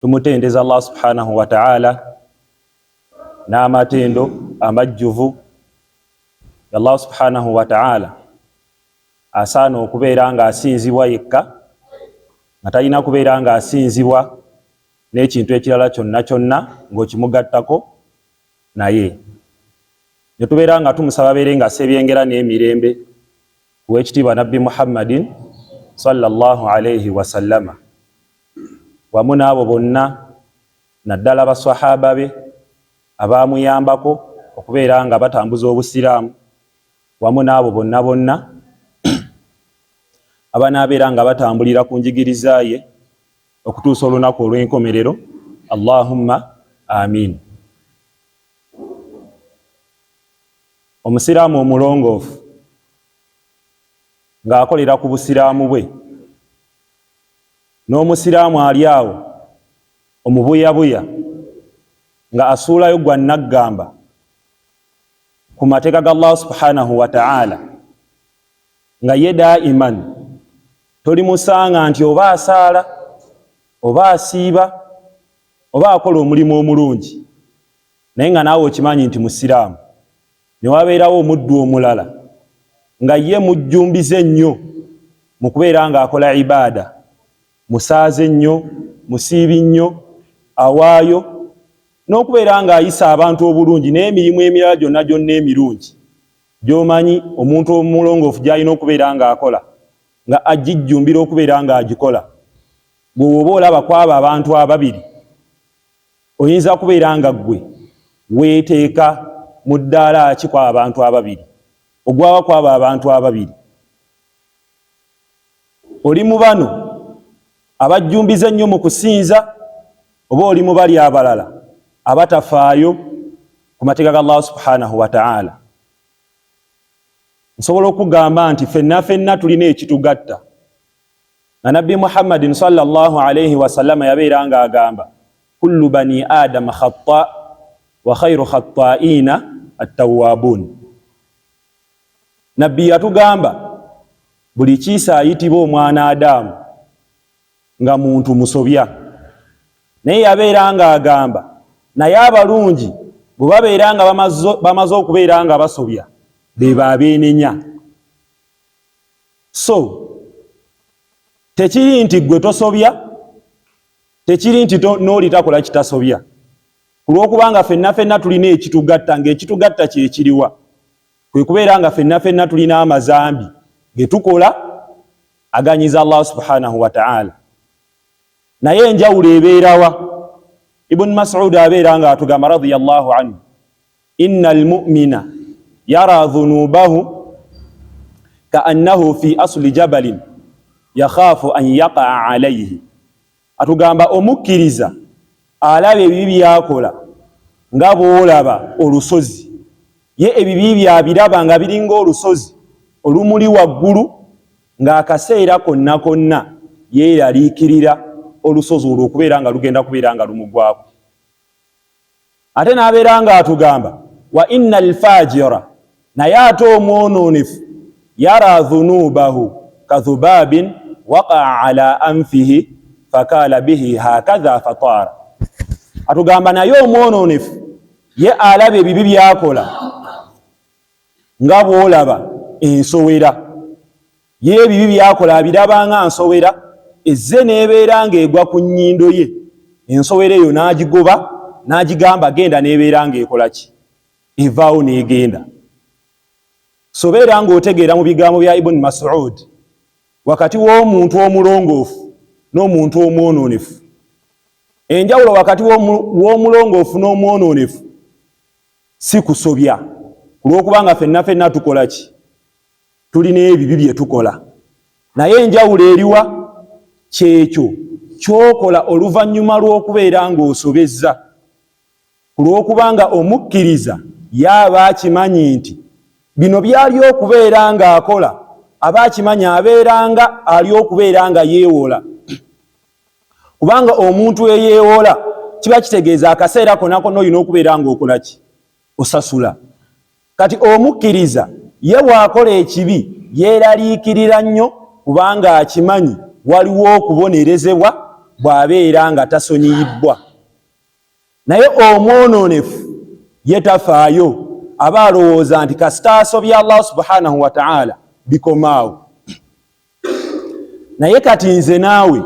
Tumutendeza Allah subhanahu wa ta'ala n'amatendo amajjuvu. Allah subhanahu wa ta'ala asaana okubeera nga asinzibwa yekka, nga talina kubeera nga asinzibwa n'ekintu ekirala kyonna kyonna ng'okimugattako naye. Ne tubeera nga tumusaba beere nga asebyengera n'emirembe kuw'ekitiibwa Nabbi Muhammadin sallallahu alayhi wa sallama, wamu n'abo bonna naddala baswahaba be abaamuyambako okubeera nga batambuza obusiraamu, wamu n'abo bonna bonna abanaabeera nga batambulira ku njigiriza ye okutuusa olunaku olw'enkomerero. Allahumma amin. Omusiraamu omulongoofu ng'akolera ku busiraamu bwe, n'omusiraamu ali awo omubuyabuya nga asuulayo gwa naggamba ku mateeka ga Allah subhanahu wa ta'ala, nga ye daiman tolimusanga nti oba asaala oba asiiba oba akola omulimu omulungi, naye nga naawe okimanyi nti musiraamu. Ne wabeerawo omuddu omulala nga ye mujjumbize ennyo mu kubeera nga akola ibaada, musaaze nnyo, musiibi nnyo, awaayo, n'okubeera nga ayisa abantu obulungi n'emirimu emirala gyonna gyonna emirungi gy'omanyi omuntu omulongoofu gy'alina okubeera nga akola, nga agijjumbira okubeera nga agikola. Bw'oba olaba kwabo abantu ababiri, oyinza kubeera nga ggwe weeteeka mu ddaala ki kwabo abantu ababiri, ogwawa kwabo abantu ababiri. Oli mu bano abajjumbiza ennyo mu kusinza, oba oli mu bali abalala abatafaayo ku mateeka ga Allah subhanahu wa ta'ala. Nsobola okugamba nti ffenna tulina ekitugatta. Na Nabbi Muhammadin sallallahu alayhi wa sallam yabeera nga agamba kullu bani adama khata wa khairu khatta'ina at-tawwabun. Nabbi yatugamba buli kiisa ayitibwa omwana Adamu nga muntu musobya, naye yabeera nga agamba naye abalungi bwe babeera nga bamaze okubeera nga basobya be babeenenya. So tekiri nti gwe tosobya, tekiri nti n'oli takola kitasobya, kulw'okubanga ffenna tulina ekitugatta, ng'ekitugatta kye kiriwa? Kwe kubeera nga ffenna tulina amazambi ge tukola aganyiza Allah subhanahu wa ta'ala. Naye enjawulo ebeerawa? Ibn Mas'ud abeera nga atugamba radiyallahu anhu, innal mu'mina yara dhunubahu ka'annahu fi asli jabalin yakhaafu an yaqa'a alayhi. Atugamba omukkiriza alaba ebibi byakola nga bw'olaba olusozi, ye ebibi byabiraba nga biringa olusozi olumuli waggulu, ng'akaseera konna konna yeeraliikirira olusozi olwo okubeera nga lugenda kubeera nga lumugwako. Ate n'abeera nga atugamba wa innal fajira, naye ate omwononefu yara dhunubahu kadhubabin waqa'a ala anfihi fakala bihi hakadha fatara. Atugamba naye omwononefu ye alaba ebibi byakola nga bw'olaba ensowera, ye ebibi byakola abiraba nga nsowera, ezze n'ebeera ng'egwa ku nnyindo ye, ensowera eyo n'agigoba n'agigamba genda, n'ebeera ng'ekola ki? Evaawo n'egenda. Sobeera ng'otegeera mu bigambo bya Ibn Mas'ud wakati w'omuntu omulongoofu n'omuntu omwononefu. Enjawulo wakati w'omulongoofu n'omwononefu si kusobya, kulw'okubanga ffenna tukola ki? Tulina ebibi bye tukola. Naye enjawulo eriwa? Kyekyo kyokola oluvannyuma lw'okubeera ng'osobezza, kulw'okubanga omukkiriza yaaba akimanyi nti bino byali okubeera ng'akola, aba akimanyi abeera nga ali okubeera nga yeewola. Kubanga omuntu eyeewola kiba kitegeeza akaseera konna konna olina okubeera ng'okola ki? Osasula. Kati omukkiriza ye bw'akola ekibi yeeraliikirira nnyo kubanga akimanyi waliwo okubonerezebwa bw'abeera nga tasonyiyibbwa. Naye omwononefu ye tafaayo, aba alowooza nti kasita asobya Allah subhanahu wa ta'ala bikomaawo. Naye kati nze naawe,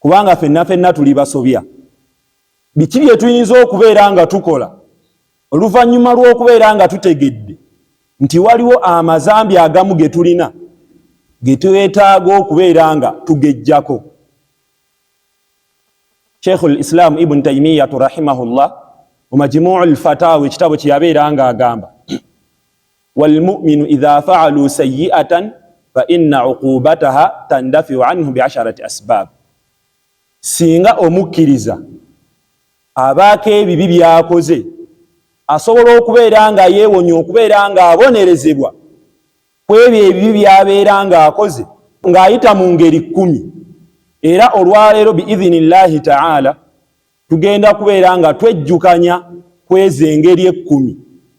kubanga ffenna tuli basobya, biki bye tuyinza okubeera nga tukola oluvannyuma lw'okubeera nga tutegedde nti waliwo amazambi agamu ge tulina ge twetaaga okubeera nga tugejjako? Sheikhul Islam Ibn Taymiyyah rahimahullah mu Majmu'ul Fatawa ekitabo kye yabeera nga agamba, wal mu'minu idha fa'alu sayyi'atan fa inna 'uqubataha tandafi'u anhu bi 'asharati asbab. Singa omukkiriza abaako ebibi byakoze, asobola okubeera nga yeewonya okubeera nga abonerezebwa ku ebyo ebibi byabeera nga akoze ng'ayita mu ngeri 10. Era olwaleero biidhinillahi ta'ala tugenda kubeera nga twejjukanya kweza engeri 10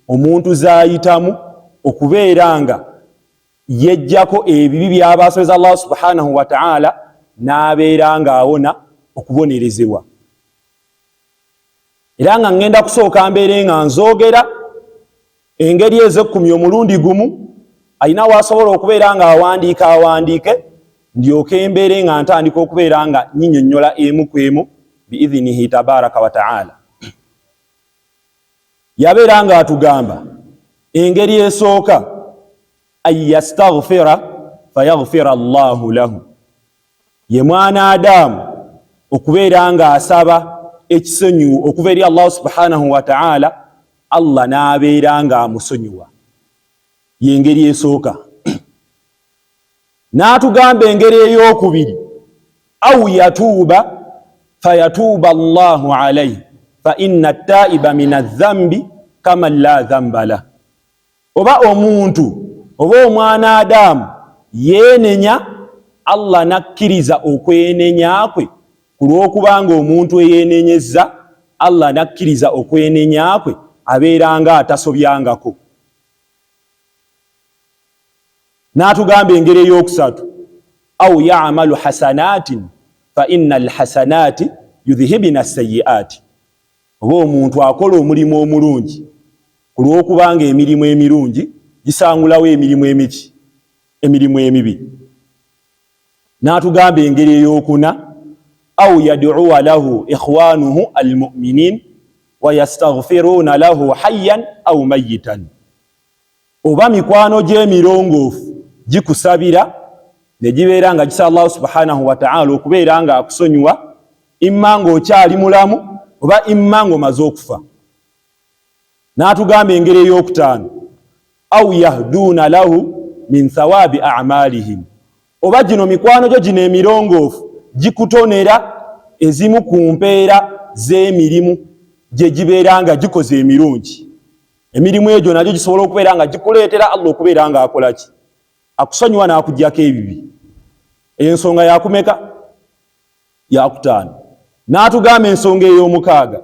omuntu z'ayitamu okubeera nga yejjako ebibi by'abasobeza Allah subhanahu wa ta'ala n'abeera nga awona okubonerezebwa. Era nga ngenda kusooka mbeere nga nzoogera engeri ezo 10 omulundi gumu, ayina waasobola okubeera nga awandiike, ndyoke mbeere nga ntandika okubeera nga nyinyonnyola emu ku emu biidhinihi tabaraka wa ta'ala. Yabeera nga atugamba engeri esooka, an yastaghfira fayaghfira Allahu lahu, ye mwana Adamu okubeera nga asaba ekisonyiwo okuva eri Allah subhanahu wa ta'ala, Allah n'abeera nga amusonyiwa. Y'engeri esooka. N'atugamba engeri ey'okubiri, aw yatuuba fayatuuba Allahu alayhi fa inna at-taa'iba min adh-dhanbi kama la dhanba lah. Oba omuntu oba omwana Adamu yeenenya, Allah nakkiriza okwenenya kwe, ku lw'okubanga omuntu eyeenenyezza, Allah nakkiriza okwenenya kwe abeera nga atasobyangako. N'atugamba engeri ey'okusatu, aw ya'malu hasanatin fa innal hasanati yudhhibna as-sayyi'ati. Oba omuntu akola omulimu omulungi, ku lw'okubanga emirimu emirungi gisangulawo emirimu emibi. N'atugamba engeri ey'okuna, aw yad'uwa lahu ikhwanuhu almu'minin wa yastaghfiruna lahu hayyan aw mayitan. Oba mikwano gy'emirongoofu gikusabira ne gibeera nga gisa Allah subhanahu wa ta'ala okubeera nga akusonyiwa, imma ng'okyali mulamu oba imma ng'omaze okufa. N'atugamba engeri ey'okutaano, aw yahduuna lahu min thawabi a'malihim. Oba gino mikwano gyo gino emirongoofu gikutonera ezimu ku mpeera z'emirimu gye gibeera nga gikoze emirungi. Emirimu egyo nagyo gisobola okubeera nga gikuleetera Allah okubeera nga akola ki? Akusonyiwa n'akuggyako ebibi. Ensonga yakumeka? Yakutaano. N'atugamba ensonga ey'omukaaga,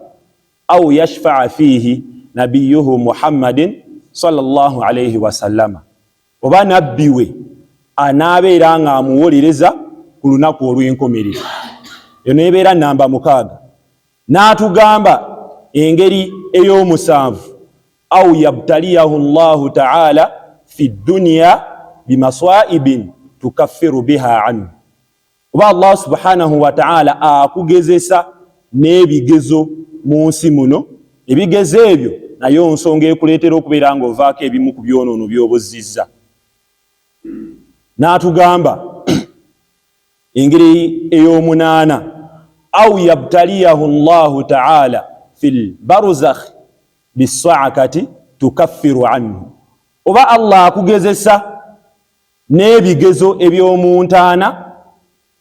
aw yashfa'a fiihi nabiyuhu Muhammadin sallallahu alayhi wa sallama. Oba nabbi we anaabeera nga amuwolereza ku lunaku olw'enkomerero. Eyo neebeera namba 6. N'atugamba engeri ey'omusanvu, aw yabtaliyahu Allahu ta'ala fi dunya bimaswa'ibin tukaffiru biha anhu. Oba Allah subhanahu wa ta'ala akugezesa n'ebigezo mu nsi muno, ebigezo ebyo nayo nsonga ekuleetera okubeera nga ovaako ebimu ku byonoono by'obuzizza. N'atugamba engeri ey'omunaana, aw yabtaliyahu Allahu ta'ala fil barzakh bis-sa'akati tukaffiru anhu. Oba Allah akugezesa n'ebigezo eby'omuntaana,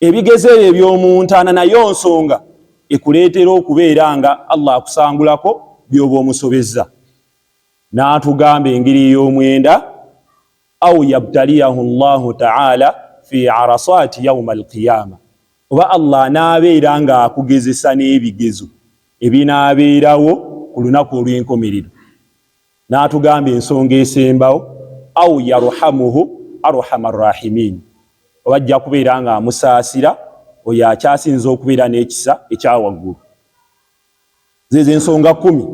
ebigezo eby'omuntaana nayo nsonga ekuleetera okubeera nga Allah akusangulako by'oba omusobezza. N'atugamba engeri ey'omwenda, aw yabtaliyahu Allahu ta'ala fi arasati yawma al-qiyama. Oba Allah n'abeera nga akugezesa n'ebigezo ebinaabeerawo ku lunaku olw'enkomerero. N'atugamba ensonga esembawo, aw yarhamuhu arhamar rahimin. Oba ajja kubeera nga amusaasira oyo akyasinza okubeera n'ekisa ekyawaggulu. Zezo ensonga 10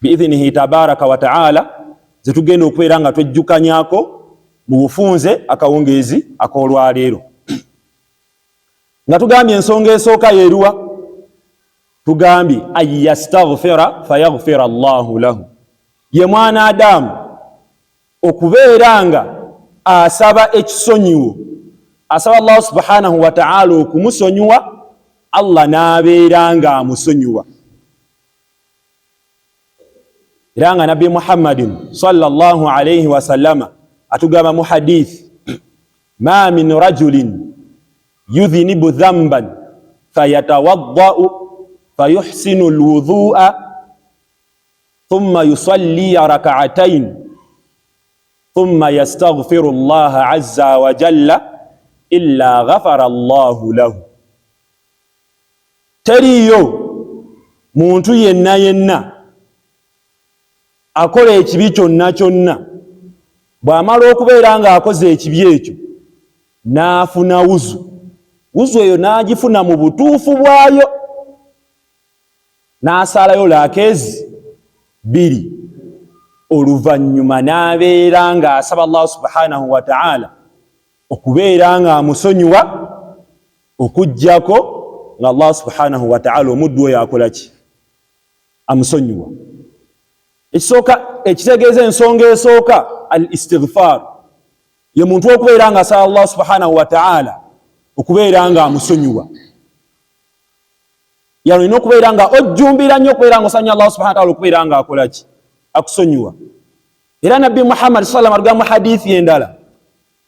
biidhinihi tabaraka wa taala zetugenda okubeera nga twejjukanyako mu bufunze akawungeezi ak'olwaleero. Nga tugambye ensonga esooka yeeruwa? Tugambye an yastaghfira fayaghfira Allahu lahu, ye mwana Adamu okubeera nga asaba ekisonyiwo, asaba Allah subhanahu wa ta'ala okumusonyiwa, Allah n'abeera nga amusonyiwa. Era nga Nabbi Muhammadin sallallahu alayhi wa sallama atugamba mu hadith, ma min rajulin yudhinibu dhanban fayatawadda'u fayuhsinu alwudhu'a thumma yusalli rak'atayn thumma yastaghfiru Allah azza wa jalla illa ghafara Allahu lahu. Teriyo muntu yenna yenna akola ekibi kyonna kyonna, bw'amala okubeera nga akoze ekibi ekyo n'afuna wuzu eyo n'agifuna mu butuufu bwayo, n'asalayo laakeezi 2, oluvannyuma n'abeera nga asaba Allah subhanahu wa ta'ala okubeera nga amusonyiwa, okuggyako nga Allah subhanahu wa ta'ala omuddu oyo akola ki? Amusonyiwa. Ekitegeeza ensonga esooka al istighfar, ye muntu okubeera nga asaba Allah subhanahu wa ta'ala okubeera nga amusonyiwa. Yano ino okubeera nga ojjumbira nnyo okubeera nga osanya Allah subhanahu wa ta'ala okubeera nga akola ki? Akusonyiwa. Era Nabbi Muhammad sallallahu alayhi wa sallam mu hadithi endala,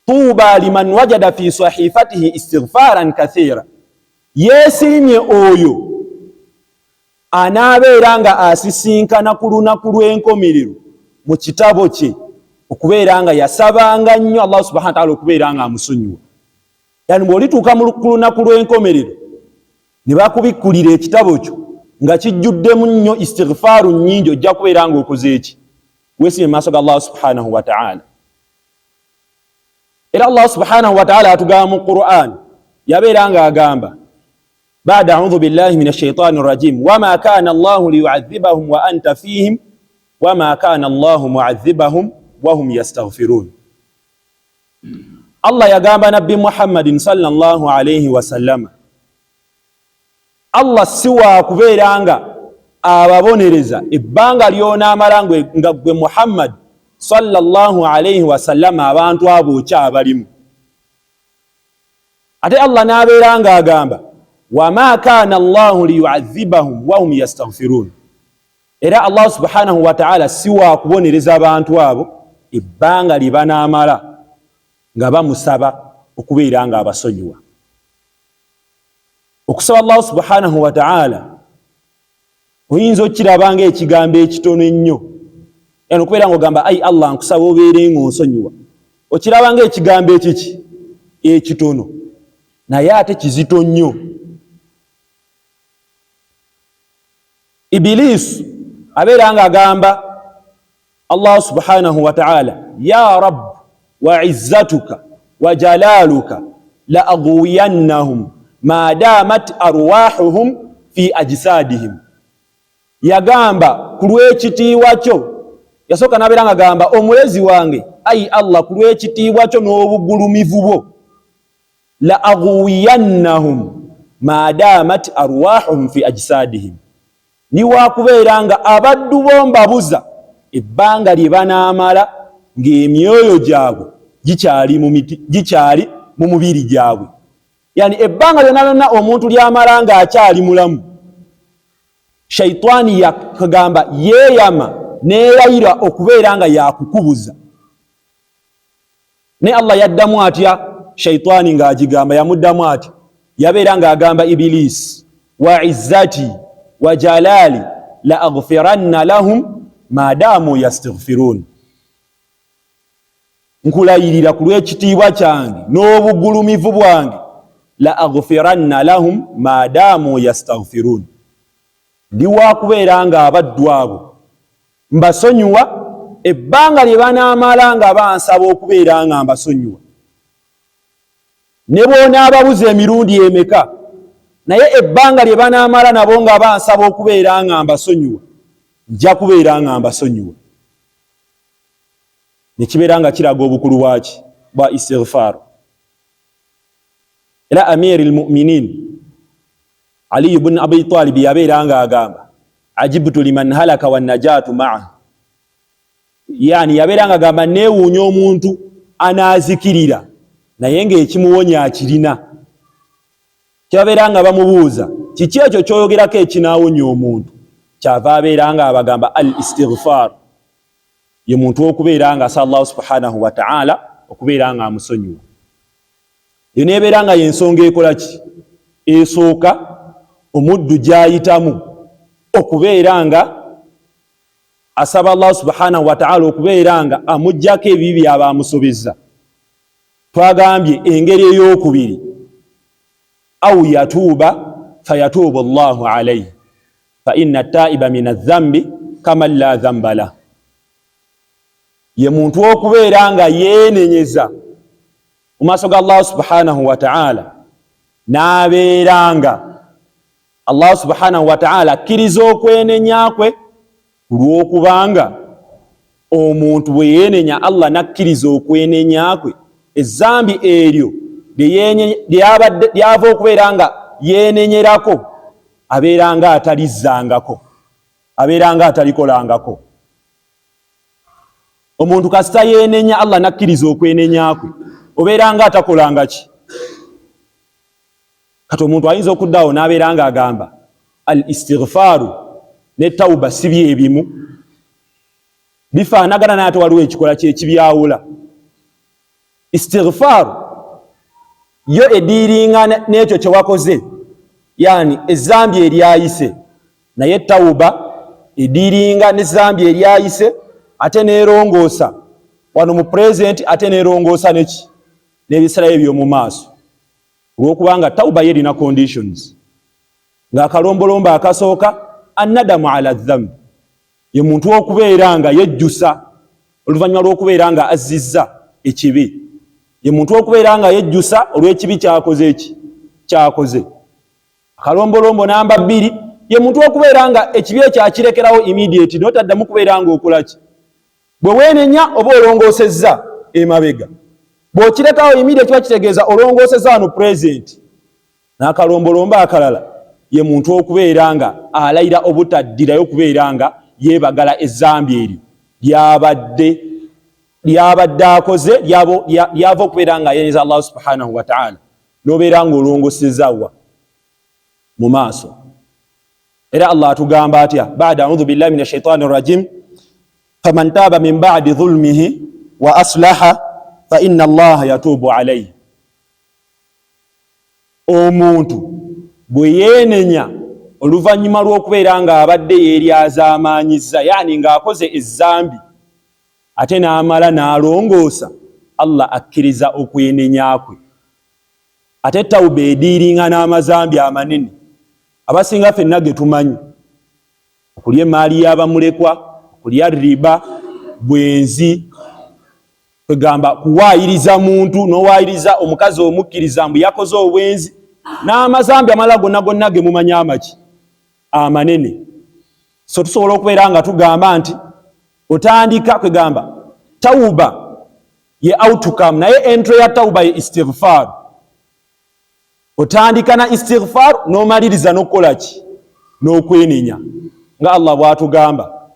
tuuba liman wajada fi sahifatihi istighfaran kathira, yeesiimye oyo anaabeera nga asisinkana ku lunaku lw'enkomerero mu kitabo kye okubeera nga yasabanga nnyo Allah subhanahu wa ta'ala okubeera nga amusonyiwa. Yani bw'olituuka ku lunaku lw'enkomerero ne bakubikkulira ekitabo kyo nga kijjuddemu nnyo istighfaaru nnyingi, ojja kubeera nga okoze eki? Weesiimye maaso ga Allah subhanahu wa ta'ala. Era Allah subhanahu wa ta'ala atugamba mu Qur'an, yabeera nga agamba بعد أعوذ بالله من الشيطان الرجيم وما كان الله ليعذبهم وأنت فيهم وما كان الله معذبهم وهم يستغفرون. الله يقام نبي محمد صلى الله عليه وسلم, Allah siwa kubeera nga ababonereza ebbanga lyona amalangwe nga gwe Muhammad sallallahu alayhi wa sallam abantu abo kyabalimu. Ate Allah n'abeera nga agamba wama kana Allahu liyu'adhibahum wa hum yastaghfirun. Era Allah subhanahu wa ta'ala siwa kubonereza abantu abo ebbanga libanaamala nga bamusaba okubeera nga abasonyiwa. Okusaba Allah subhanahu wa ta'ala oyinza okiraba nga ekigambo ekitono ennyo, yani okubeera nga ogamba ayi Allah nkusaba obeere ng'onsonyiwa, okiraba nga ekigambo ekiki ekitono, naye ate kizito nnyo. Ibilisu abeera nga agamba Allah subhanahu wa ta'ala ya Rabb wa izzatuka wa jalaluka la aghwiyannahum ma damat arwahuhum fi ajsadihim. Yagamba ku lw'ekitiibwa kyo, yasooka n'abeera nga agamba omulezi wange ayi Allah ku lw'ekitiibwa kyo n'obugulumivu bwo, la aghwiyannahum ma damat arwahuhum fi ajsadihim, niwakubeera nga abaddu bo mbabuza ebbanga lye banaamala ng'emyoyo gyabwe gikyali mu mubiri gyabwe. Yani ebbanga lyonna lyonna omuntu lyamala nga akyali mulamu, shaitani yakagamba yeeyama neerayira okubeera nga yakukubuza. Ne Allah yaddamu atya shaitani ng'agigamba, yamuddamu atya, yabeera nga agamba Ibilisi wa izzati wa jalali la aghfiranna lahum ma damu yastaghfirun. Nkulayirira ku lw'ekitiibwa kyange n'obugulumivu bwange, la aghfiranna lahum ma damu yastaghfirun, ndi wakubeera nga abaddu abo mbasonyiwa ebbanga lye banaamala nga bansaba okubeera nga mbasonyiwa. ne bw'onaababuza emirundi emeka naye ebbanga lye banaamala nabo nga bansaba okubeera nga mbasonyiwa, nja kubeera nga mbasonyiwa. Ne kibeera nga kiraga obukulu bwaki bwa istighfar. Era Amirul Mu'minin Ali ibn Abi Talib yabeera nga agamba ajibtu liman halaka wan najatu ma'a, yani yabeera nga agamba neewuunya omuntu anaazikirira naye ng'ekimuwonya akirina. Kyabeera nga bamubuuza kiki ekyo kyoyogerako ekinaawonya omuntu, kyava abeera nga abagamba al istighfar, ye muntu okubeera nga asa Allah subhanahu wa ta'ala okubeera nga amusonyiwa. Yo nebeera nga yensonga ekola ki esooka omuddu gyayitamu okubeera nga asaba Allah subhanahu wa ta'ala okubeera nga amuggyako ebibi byaba amusobezza. Twagambye engeri ey'okubiri au yatuuba fayatuubu Allahu alayhi fa inna taiba min adh-dhanbi kaman la dhanba lahu, ye muntu okubeera nga yeenenyeza mu maaso ga Allah subhanahu wa ta'ala n'abeera nga Allah subhanahu wa ta'ala akkiriza okwenenya kwe, kulw'okubanga omuntu bwe yeenenya Allah nakkiriza okwenenya kwe, ezzambi eryo lyava okubeera nga yeenenyerako abeera nga atalizzangako, abeera nga atalikolangako. Omuntu kasita yeenenya Allah nakkiriza okwenenya kwe, obeera nga atakolanga ki? Kati omuntu ayinza okuddawo n'abeera nga agamba al istighfaru ne tawba si byebimu, bifaanagana naye ate waliwo ekikola kyekibyawula. Istighfaru yo ediiringa n'ekyo kye wakoze, yani ezzambi eryayise, naye tawuba ediiringa n'ezzambi eryayise ate neerongoosa wano mu present, ate neerongoosa neki n'ebiseera eby'omu maaso. Olw'okubanga tawuba ye erina conditions, ng'akalombolombo akasooka annadamu ala dhambi, ye muntu okubeera nga yejjusa oluvannyuma lw'okubeera nga azzizza ekibi, ye muntu okubeera nga yejjusa olw'ekibi kyakoze. Akalombolombo namba 2 ye muntu okubeera nga ekibi ekyo akirekerawo immediate, n'otaddamu kubeera nga okola ki? Bwe weenenya oba olongoosezza emabega, bw'okirekawo immediate kiba kitegeeza olongoosezza wano present. N'akalombolombo akalala ye muntu okubeera nga alayira obutaddirayo okubeera nga yeebagala ezzambi eryo lyabadde akoze lyava okubeera nga yenyeza Allah subhanahu wa ta'ala, n'obeera nga olongosezza wa mu maaso. Era Allah atugamba atya ba'da a'udhu billahi minash shaitani rrajim faman taaba min ba'di dhulmihi wa aslaha fa inna Allah yatuubu alayhi. Omuntu bwe yeenenya oluvannyuma lw'okubeera nga abadde yeeryazaamaanyizza, yani ng'akoze ezzambi ate n'amala n'alongoosa, Allah akkiriza okwenenya kwe. Ate tawuba ediiringa n'amazambi amanene abasinga ffenna ge tumanyi: okulya emaali y'abamulekwa, okulya riba, bwenzi, kwegamba kuwaayiriza muntu n'owaayiriza omukazi omukkiriza mbu yakoze obwenzi, n'amazambi amala gonna gonna ge mumanya amaki amanene. So tusobola okubeera nga tugamba nti otandika kwegamba tawuba ye outcome, naye entry ya tawuba ye istighfar. Otandika na istighfar n'omaliriza n'okukola ki? N'okwenenya, nga Allah bw'atugamba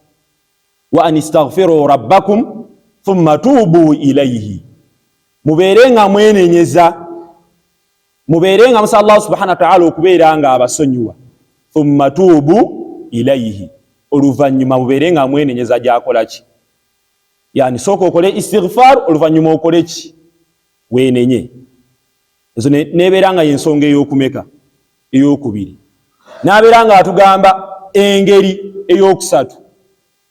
wa anistaghfiru rabbakum thumma tuubu ilayhi, mubeere nga mwenenyeza, mubeere nga musaba Allah subhanahu wa ta'ala okubeera nga abasonyiwa. Thumma tuubu ilayhi, oluvannyuma mubeere nga mwenenyeza gy'akola ki? Yani sooka okole istighfar, oluvannyuma okole ki? Weenenye. Ezo nebeera nga yensonga ey'okumeka ey'okubiri. N'abeera nga atugamba engeri ey'okusatu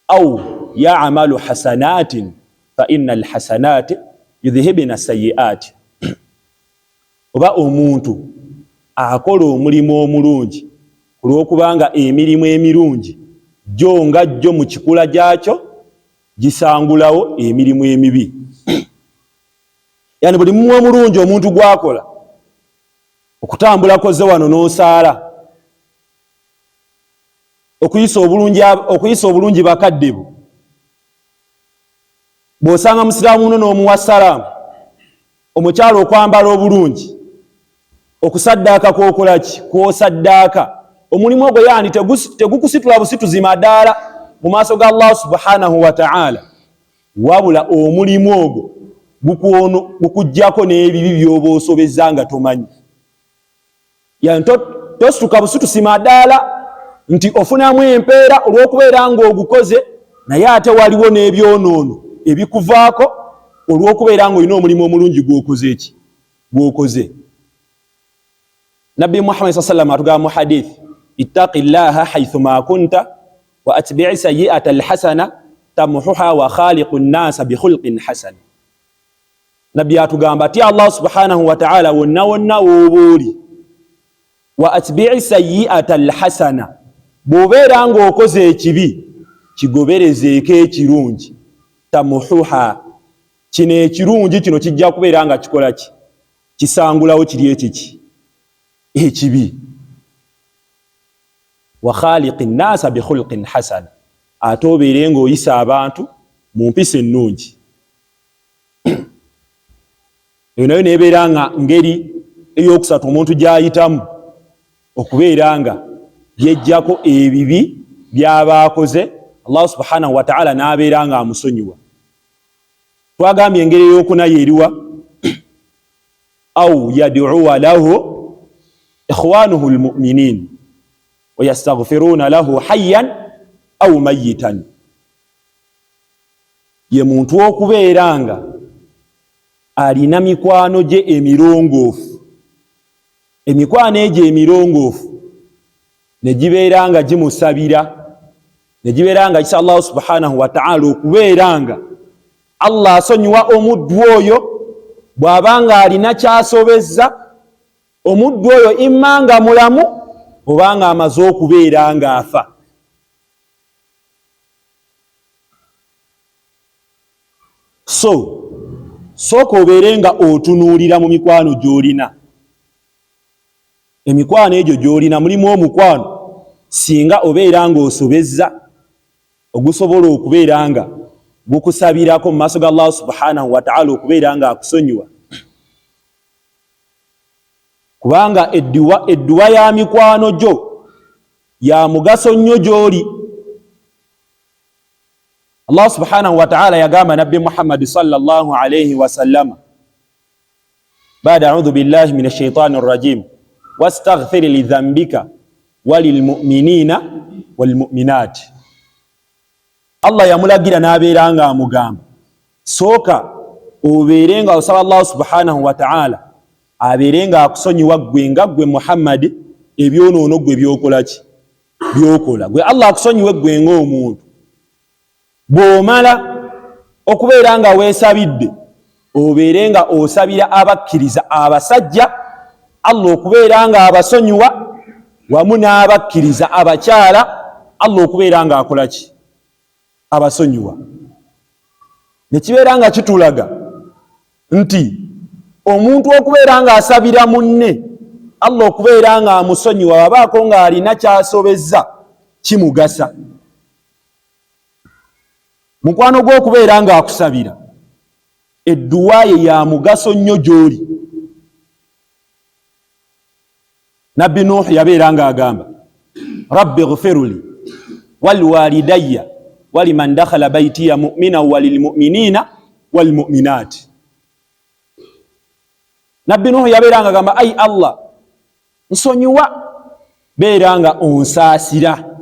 au ya'malu hasanatin fa innal hasanati yudhhibna sayyi'ati, oba omuntu akola omulimu omulungi olw'okubanga emirimu emirungi gyo nga gyo mu kikula gyakyo gisangulawo emirimu emibi. Yani buli mulimu omulungi omuntu gwakola okutambula koze wano n'osaala, okuyisa obulungi bakadde bo, bw'osanga musiraamu uno n'omuwa salaamu, omukyalo okwambala obulungi, okusaddaaka kwokola ki, kwosaddaaka, omulimu ogwo yani tegukusitula busituzi madaala mu maaso ga Allah subhanahu wa ta'ala, wabula omulimu ogwo gukujjako n'ebibi by'oba osobezza nga tomanyi. Yani tosituka busitusi madaala nti ofunamu empeera olw'okubeera ng'ogukoze, naye ate waliwo n'ebyonoono ebikuvaako olw'okubeera ng'olina omulimu omulungi gwokoze eki gwokoze. Nabbi Muhammad sallallahu alaihi wasallam atugamba mu hadith, ittaqillaha haythuma kunta wa atbi'i sayyi'ata alhasana tamhuha wa khaliqun nasa bi khulqin hasan. Nabbi atugamba ti Allah subhanahu wa ta'ala wonna wonna w'obooli, wa atbi'i sayyi'ata alhasana, bw'obeera ng'okoze ekibi kigoberezeeko ekirungi, tamuhuha, kino ekirungi kino kijja kubeera nga kikola ki, kisangulawo kiri ekiki ekibi. Wa khaliqin nasa bi khulqin hasan, ate obeere ng'oyisa abantu mu mpisa ennungi. Eyo nayo nebeera nga ngeri ey'okusatu omuntu gy'ayitamu okubeera nga yejjako ebibi by'abaakoze, Allah subhanahu wa ta'ala n'abeera nga amusonyiwa. Twagambye engeri ey'okuna yeriwa au yad'uwa lahu ikhwanuhu almu'minin wa yastaghfiruna lahu hayyan au mayitan, ye muntu okubeera nga alina mikwano gye emirongoofu, emikwano egyo emirongoofu ne gibeera nga gimusabira, ne gibeera nga kisa Allah subhanahu wa ta'ala okubeera nga Allah asonyiwa omuddu oyo bw'aba nga alina kyasobezza, omuddu oyo imma nga mulamu oba nga amaze okubeera nga afa. So sooka obeere nga otunuulira mu mikwano gy'olina. Emikwano egyo gy'olina mulimu omukwano singa obeera nga osobezza ogusobola okubeera nga gukusabirako mu maaso ga Allah subhanahu wa ta'ala okubeera nga akusonyiwa. Kubanga edduwa ya mikwano gyo ya mugaso nnyo gy'oli. Allah subhanahu wa ta'ala yagamba Nabbi Muhammad sallallahu alayhi wa sallam, ba'da a'udhu billahi minash shaitani rrajim, wastaghfir li dhanbika walil mu'minina wal mu'minat. Allah yamulagira n'abeera nga amugamba sooka obeere nga osaba Allah subhanahu wa ta'ala abeere nga akusonyiwa ggwe nga ggwe Muhammad ebyonoono ggwe byokola ki byokola, gwe Allah akusonyiwe ggwe ng'omuntu. Bw'omala okubeera nga weesabidde obeere nga osabira abakkiriza abasajja Allah okubeera nga abasonyiwa, wamu n'abakkiriza abakyala Allah okubeera nga akola ki abasonyiwa. Ne kibeera nga kitulaga nti omuntu okubeera nga asabira munne Allah okubeera nga amusonyiwa wabaako nga alina kyasobezza kimugasa. Mukwano gw'okubeera nga akusabira, edduwa ye ya mugaso nnyo gy'oli. Nabbi Nuh yabeera nga agamba rabbi ghfirli wal walidayya waliman dakhala baytiya mu'mina walil mu'minina wal mu'minat. Nabbi Nuh yabeera nga agamba ai Allah nsonyiwa, beera nga onsaasira,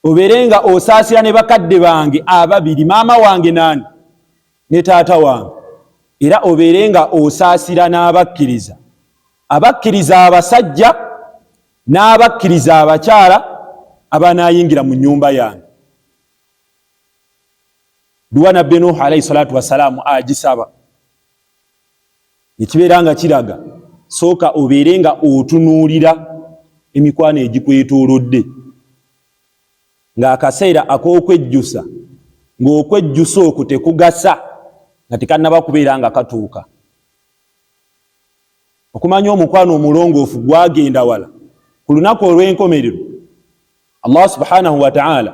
obeere nga osaasira ne bakadde bange ababiri, maama wange nani ne taata wange, era obeere nga osaasira n'abakkiriza, abakkiriza abasajja n'abakkiriza abakyala abanaayingira mu nnyumba yange. Duwa Nabbi Nuh alayhi salatu wassalaamu agisaba, ekibeera nga kiraga sooka obeere nga otunuulira emikwano egikwetoolodde, ng'akaseera ak'okwejjusa ng'okwejjusa okwo tekugasa nga tekannaba kubeera nga katuuka. okumanya omukwano omulongoofu gwagenda wala ku lunaku olw'enkomerero. Allah subhanahu wa ta'ala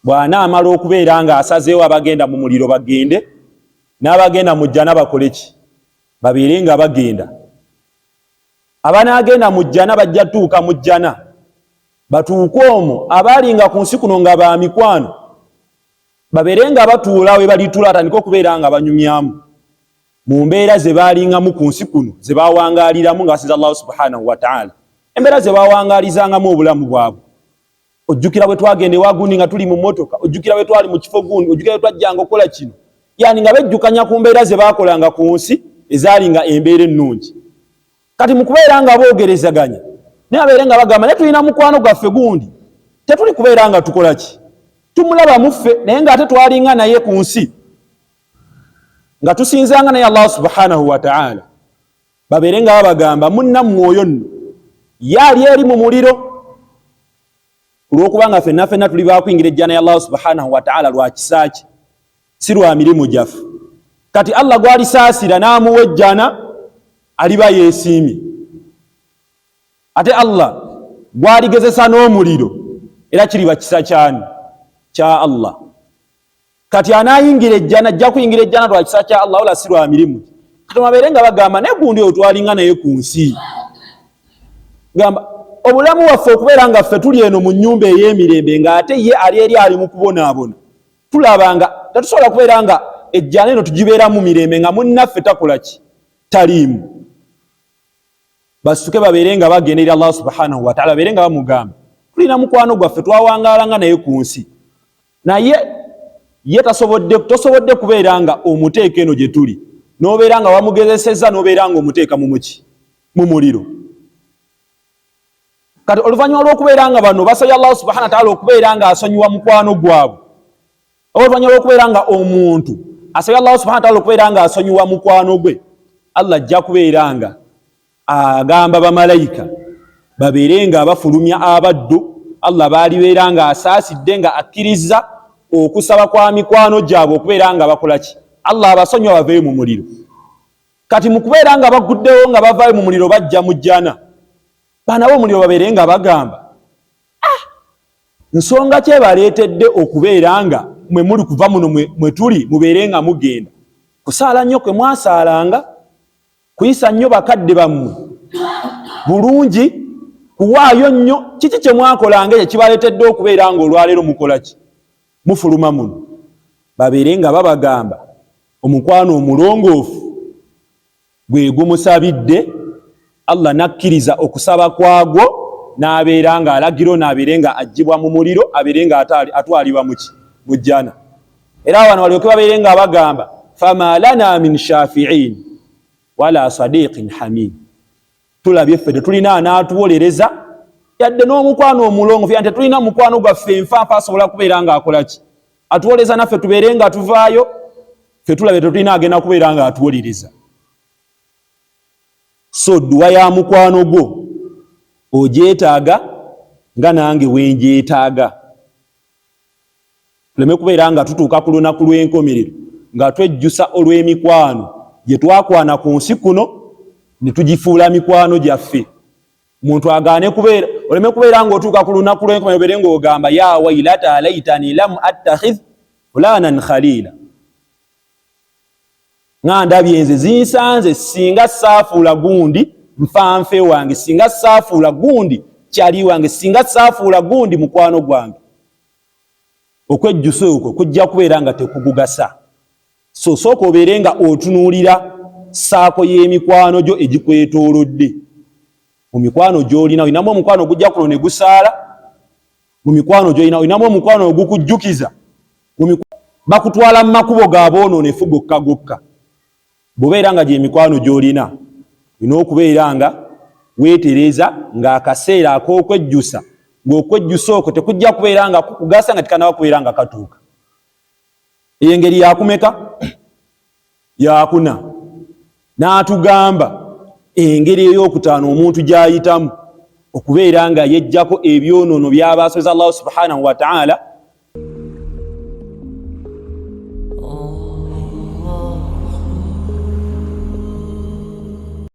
bw'anaamala okubeera nga asazeewo abagenda mu muliro bagende, n'abagenda mu jjana bakole ki? Babeere nga bagenda. Abanaagenda mu jjana bajja tuuka mu jjana, batuuke omwo abaalinga ku nsi kuno nga ba mikwano babeere nga batuula we balitula, atandika okubeera nga banyumyamu mu mbeera ze baalingamu ku nsi kuno, ze baawangaaliramu ng'asinza Allah subhanahu wa ta'ala, embeera ze baawangaalizangamu obulamu bwabwe. Ojjukira bwe twagenda ewa gundi nga tuli mu mmotoka, ojjukira bwe twali mu kifo gundi, ojjukira bwe twajjanga okukola kino, yani nga bejjukanya ku mbeera ze baakolanga ku nsi ezaalinga embeera ennungi. Kati mu kubeera nga boogerezaganya naye abeere nga bagamba naye tulina mukwano gwaffe gundi, tetuli kubeera nga tukola ki? Tumulaba muffe naye ng'ate twalinga naye ku nsi nga tusinzanga naye Allah subhanahu wa ta'ala. Babeere nga babagamba munnammwe oyo nno yaali eri mu muliro, olw'okubanga ffenna tuli baakuyingira ejjana ya Allah subhanahu wa ta'ala lwa kisa kye, si lwa mirimu gyaffe. Kati Allah gwalisaasira n'amuwa ejjana aliba yeesiimye, ate Allah gwaligezesa n'omuliro era kiriba kisa kyani? Kya Allah. Kati anaayingira ejjana ajja kuyingira ejjana lwa kisa kya Allah wala si lwa mirimu. Kati babeere nga bagamba naye gundi oyo twalinga naye ku nsi, gamba obulamu waffe okubeera nga ffe tuli eno mu nnyumba ey'emirembe ng'ate ye ali eri ali mu kubonaabona, tulaba nga tetusobola kubeera nga ejjana eno tugibeeramu mirembe nga munnaffe takola ki? Taliimu. Basituke babeere nga bagenda eri Allah subhanahu wa ta'ala, babeere nga bamugamba tulina mukwano gwaffe twawangaalanga naye ku nsi, naye ye tosobodde kubeera nga omuteeka eno gye tuli, n'obeera nga wamugezesezza n'obeera nga omuteeka mu muki? Mu muliro. Kati oluvannyuma lw'okubeera nga bano basabye Allah subhanahu wa ta'ala okubeera nga asonyiwa mukwano gwabwe, oluvannyuma lw'okubeera nga omuntu asabye Allah subhanahu wa ta'ala okubeera nga asonyiwa mukwano gwe, Allah ajja kubeera nga agamba bamalayika babeere nga bafulumya abaddu Allah baalibeera nga asaasidde nga akkiriza okusaba kwa mikwano gyabwe okubeera nga bakola ki? Allah abasonyiwa baveeyo mu muliro. Kati mu kubeera nga baguddewo nga bavaayo mu muliro bajja mu jjana, baana b'omuliro babeere nga bagamba nsonga ki ebaleetedde okubeera nga mwe muli kuva muno mwe tuli mubeere nga mugenda? Kusaala nnyo kwe mwasaalanga, kuyisa nnyo bakadde bammwe bulungi, kuwaayo nnyo, kiki kye mwakolanga ekyo kibaleetedde okubeera nga olwaleero mukola ki? Mufuluma muno. Babeere nga babagamba omukwano omulongoofu gwe gumusabidde, Allah nakkiriza okusaba kwagwo, n'abeera nga alagiro, n'abeere nga aggyibwa mu muliro, abeere nga atwalibwa muki? Mu jjana. Era wano balyoke babeere nga bagamba fama lana min shafi'in wala sadiqin hamim, tulabye ffe tetulina anaatuwolereza yadde n'omukwano omulongoofu, yadde tetulina mukwano gwaffe enfanfa asobola kubeera nga akola ki? Atuwoleza naffe tubeere nga tuvaayo, ffe tulabye tetulina agenda kubeera nga atuwolereza. So dduwa ya mukwano gwo ogyetaaga nga nange wengyetaaga, tuleme kubeera nga tutuuka ku lunaku lw'enkomerero nga twejjusa olw'emikwano gye twakwana ku nsi kuno ne tugifuula mikwano gyaffe. Omuntu agaane kubeera, oleme kubeera ng'otuuka ku lunaku lw'enkomerero obeere ng'ogamba ya wailata laitani lam attakhidh fulanan khalila, nga ndabye nze zinsanze singa saafuula gundi nfanfe wange, singa saafuula gundi kyali wange, singa saafuula gundi mukwano gwange. Okwejjusa okwo kujja kubeera nga tekugugasa. So sooka obeere nga otunuulira saako y'emikwano gyo egikwetoolodde. Mu mikwano gy'olina olinamu omukwano ogujja kuno ne gusaala, mu mikwano gy'olina olinamu omukwano ogukujjukiza, bakutwala mu makubo g'abonoonefu gokka gokka. Bw'obeera nga gye mikwano gy'olina, olina okubeera nga weetereza ng'akaseera ak'okwejjusa, ng'okwejjusa okwo tekujja kubeera nga kukugasa nga tikanaba kubeera nga katuuka. Eyo engeri yakumeka? Yakuna. N'atugamba engeri ey'okutaano omuntu gy'ayitamu okubeera nga yeggyako ebyonoono by'abaasoza Allah subhanahu wa ta'ala